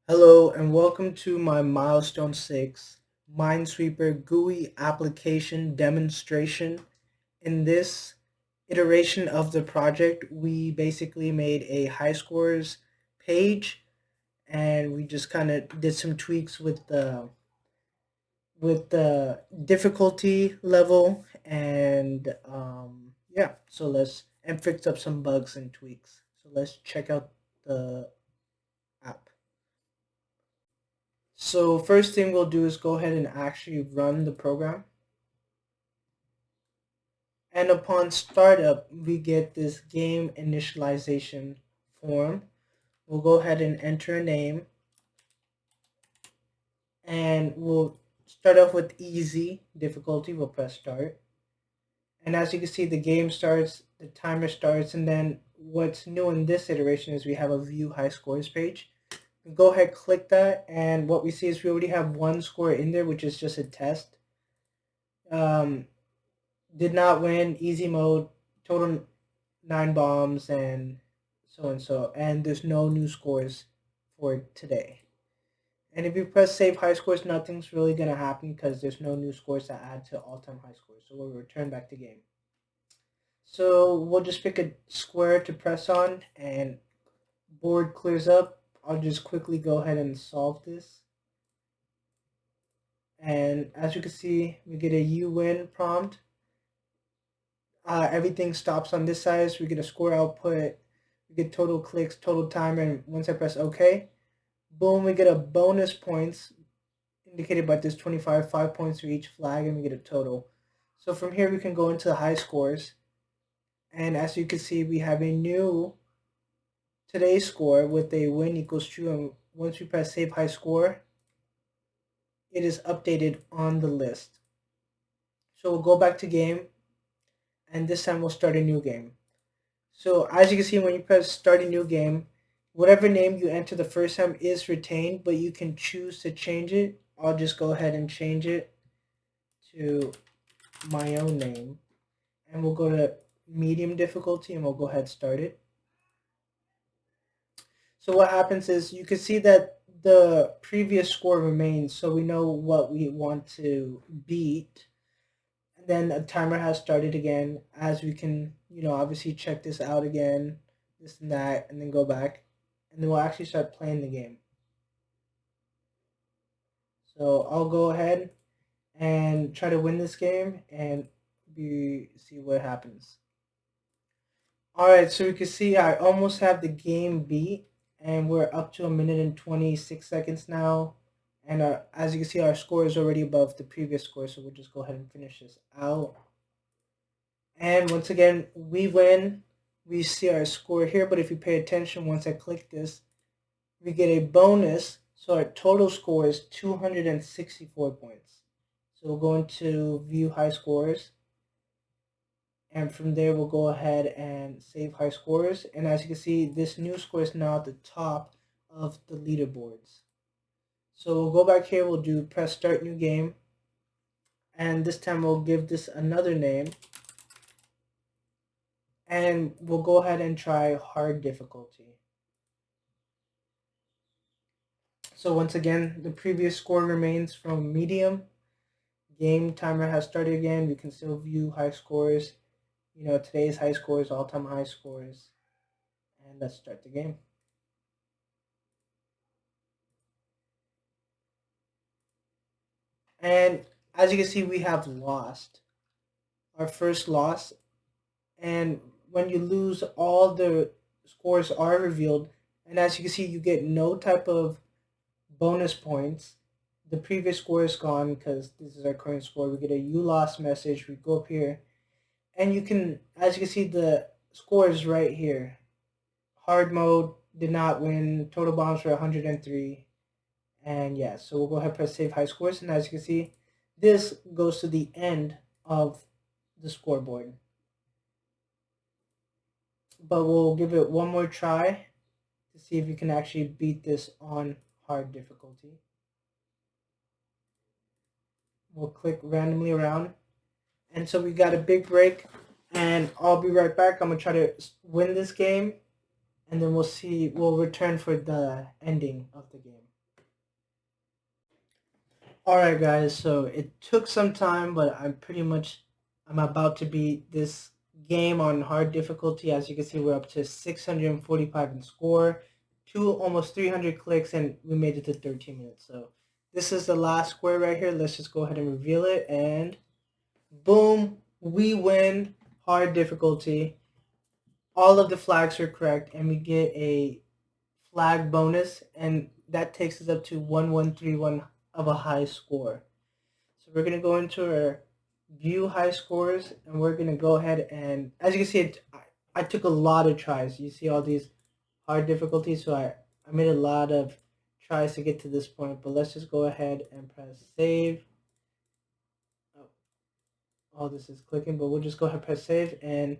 Hello and welcome to my Milestone 6 Minesweeper GUI application demonstration. In this iteration of the project, we basically made a high scores page and we just kind of did some tweaks with the difficulty level and yeah, so let's and fixed up some bugs and tweaks. So let's check out the app. So first thing we'll do is go ahead and actually run the program. And upon startup, we get this game initialization form. We'll go ahead and enter a name and we'll start off with easy difficulty. We'll press start. And as you can see, the game starts, the timer starts, and then what's new in this iteration is we have a view high scores page. We go ahead, click that, and what we see is we already have one score in there, which is just a test. Um, did not win, easy mode, total 9 bombs, and so. And there's no new scores for today. And if you press save high scores, nothing's really going to happen because there's no new scores to add to all time high scores. So we'll return back to game. So we'll just pick a square to press on and board clears up. I'll just quickly go ahead and solve this. And as you can see, we get a you win prompt. Everything stops on this side, so we get a score output, we get total clicks, total time, and once I press OK, boom, we get a bonus points indicated by this 25, 5 points for each flag, and we get a total. So from here we can go into the high scores, and as you can see, we have a new today's score with a win equals true, and once we press save high score, it is updated on the list. So we'll go back to game, and this time we'll start a new game. So as you can see, when you press start a new game, whatever name you enter the first time is retained, but you can choose to change it. I'll just go ahead and change it to my own name. And we'll go to medium difficulty and we'll go ahead and start it. So what happens is you can see that the previous score remains, so we know what we want to beat. And then a timer has started again, as we can, obviously check this out again, this and that, and then go back. And then we'll actually start playing the game. So I'll go ahead and try to win this game and see what happens. All right, so you can see I almost have the game beat, and we're up to 1 minute and 26 seconds now. And as you can see, our score is already above the previous score, so we'll just go ahead and finish this out. And once again, we win. We see our score here, but if you pay attention, once I click this, we get a bonus. So our total score is 264 points. So we'll go into view high scores. And from there, we'll go ahead and save high scores. And as you can see, this new score is now at the top of the leaderboards. So we'll go back here, we'll do press start new game. And this time we'll give this another name. And we'll go ahead and try hard difficulty. So once again, the previous score remains from medium. Game timer has started again. We can still view high scores. Today's high scores, all-time high scores. And let's start the game. And as you can see, we have lost our first loss. And when you lose, all the scores are revealed. And as you can see, you get no type of bonus points. The previous score is gone because this is our current score. We get a you lost message. We go up here. And you can, as you can see, the score is right here. Hard mode, did not win. Total bombs were 103. And yeah, so we'll go ahead and press save high scores. And as you can see, this goes to the end of the scoreboard. But we'll give it one more try to see if you can actually beat this on hard difficulty. We'll click randomly around. And so we got a big break. And I'll be right back. I'm going to try to win this game. and then we'll return for the ending of the game. All right, guys. So it took some time, but I'm about to beat this game on hard difficulty. As you can see, we're up to 645 in score, almost 300 clicks, and we made it to 13 minutes. So this is the last square right here. Let's just go ahead and reveal it, and boom, we win hard difficulty. All of the flags are correct, and we get a flag bonus, and that takes us up to 1131 of a high score. So we're gonna go into our view high scores, and we're gonna go ahead and, as you can see, I took a lot of tries. You see all these hard difficulties, so I made a lot of tries to get to this point. But let's just go ahead and press save. Oh, all this is clicking, but we'll just go ahead and press save, and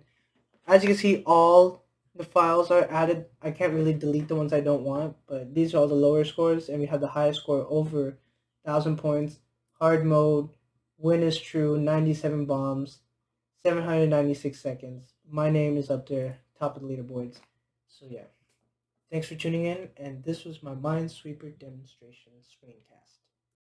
as you can see, all the files are added. I can't really delete the ones I don't want, but these are all the lower scores, and we have the highest score over 1,000 points. Hard mode, win is true, 97 bombs, 796 seconds. My name is up there, top of the leaderboards. So yeah, thanks for tuning in, and this was my Minesweeper demonstration screencast.